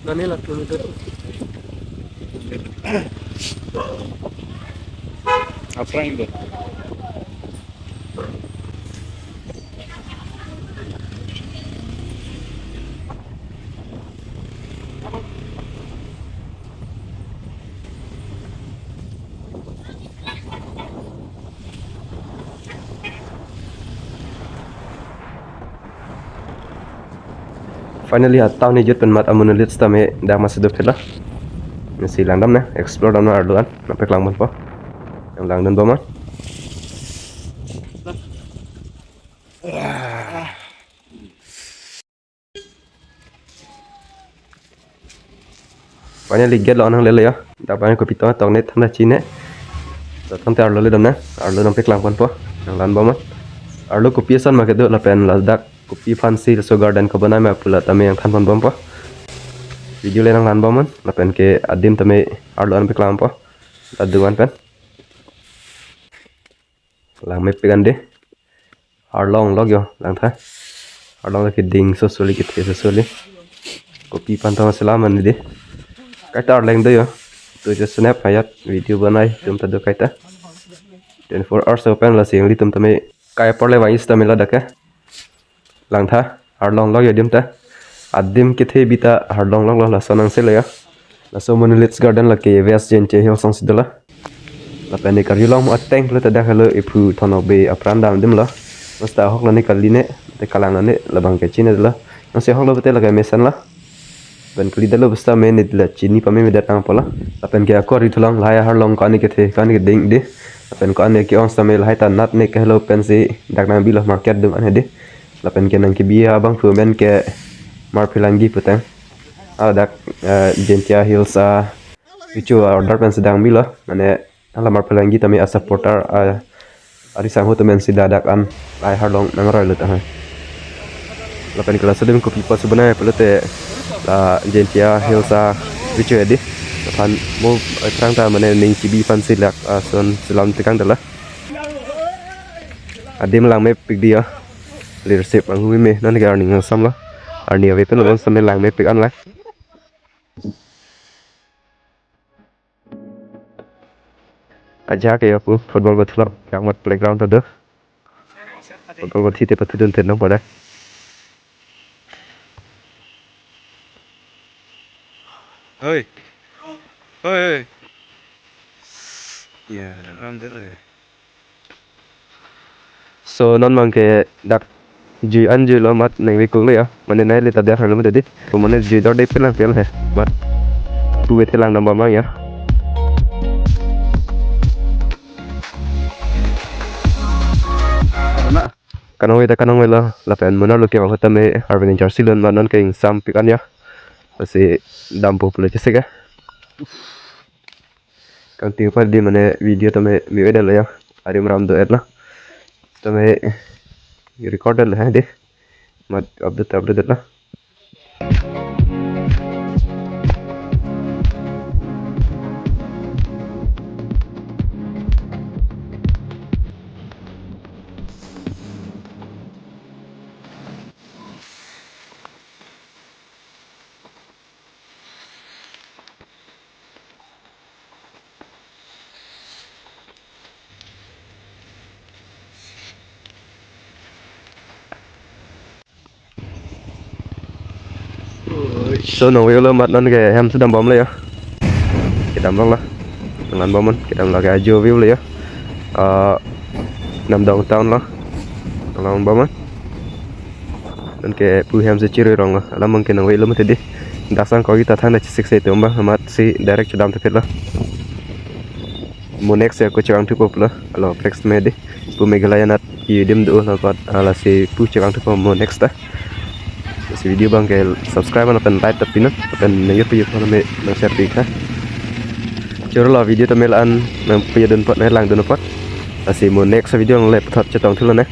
Nani lah kilometer. Apa yang itu? Finally atau ni jut penmat amun lit stame dah masih dok lah. Nasi langdam na explore dam na arduan nampak langman po. Yang langdan bama. Finally get lo nang lele ya. Dah banyak kopi toh tong net thanda cine. Tong te arlo le dam na arlo nampak langman po. Yang lan bama. Arlo kopi san maket do la pen lasdak kopi fancy so garden ko banai ma pula tame yang than bom po. Video le nang lan bama la pen ke adim tame arlo nampak lang po. Aduan pen. Lang me pegan deh. Arlong log yo lang tha. Arlong ke ding so soli ke the so soli. Kopi pantang selaman ni deh. Kaita arleng do yo. Tu je snap hayat video banai tum ta do kaita. 24 hours open la sing li tum tame kai por le wai sta mela daka. Lang tha arlong log yo dim ta. Adim ke the bita arlong log la sonang se le ya. La so monoliths garden la ke west jen che hill song sidala. La pene kar yulong mo ateng le ta da halo ipu thono be apranda dim la. Masta hok la ni kaline te kalang la ne la bang ke chine la. Nang se hok la bete la ke mesan la. Ben kali dalo basta me ne la chini pa me me datang pala. La pen ke akor itulang la ya har long kani ke the kani ke ding de. La pen ko ane ke on sa me la ta nat ne ke halo pen se dak na bi la market dum ane de. La pen ke nang ke biya bang fu men ke mar pilangi putang. Dak jentia hills itu order pen sedang bi la mane ala mar pilangi tami as supporter ari sang hoto men sidadak an ai har long nang roi lut ha. La pen kelas sedem ko pipa sebenarnya pelete la jentia hilsa vichu edi pan mo trang ta mane ning cibi fan silak son selam tekang dala adim lang me pik dia leadership ang hui me nan ga ning sam la arni ave pen lon sam lang me pik an la aja ke aku football betul yang mat playground ada football betul te patudun ten no pada Hoi. Hoi. Ya, alhamdulillah. so non mang ke dak ji anju lo mat neng we kule ya mane nai le ta der lo mate di ko mane ji dor de pelang pel he mat tu we telang namba mang ya kanong we la pen mona lo ke wa tame harvin jarsilon ma non ke sam pikan ya pasi dampo pula cesega kan tiu pa di mane video tame mi we la ya ari ram do etla tame recorder la he de mat update la so no we lo mat non ke hem sedam bom la ya kita long la dengan bomon kita lagi ajo view la ya nam dong town la long bomon dan ke pu hem se chiri rong la ala mungkin we lo mate di dasang ko kita thana ci sikse to mba mat si direct dam te la mo next ya ko chang tu pop la alo flex me di pu megalaya nat i dim do la pat ala si pu chang tu mo next ta si video bang ke subscribe na pen like tapi na pen ne youtube na me na share pi ha choro la video ta melan na pi don pot na lang don pot asi mo next video ng lep thot chatong thu la ne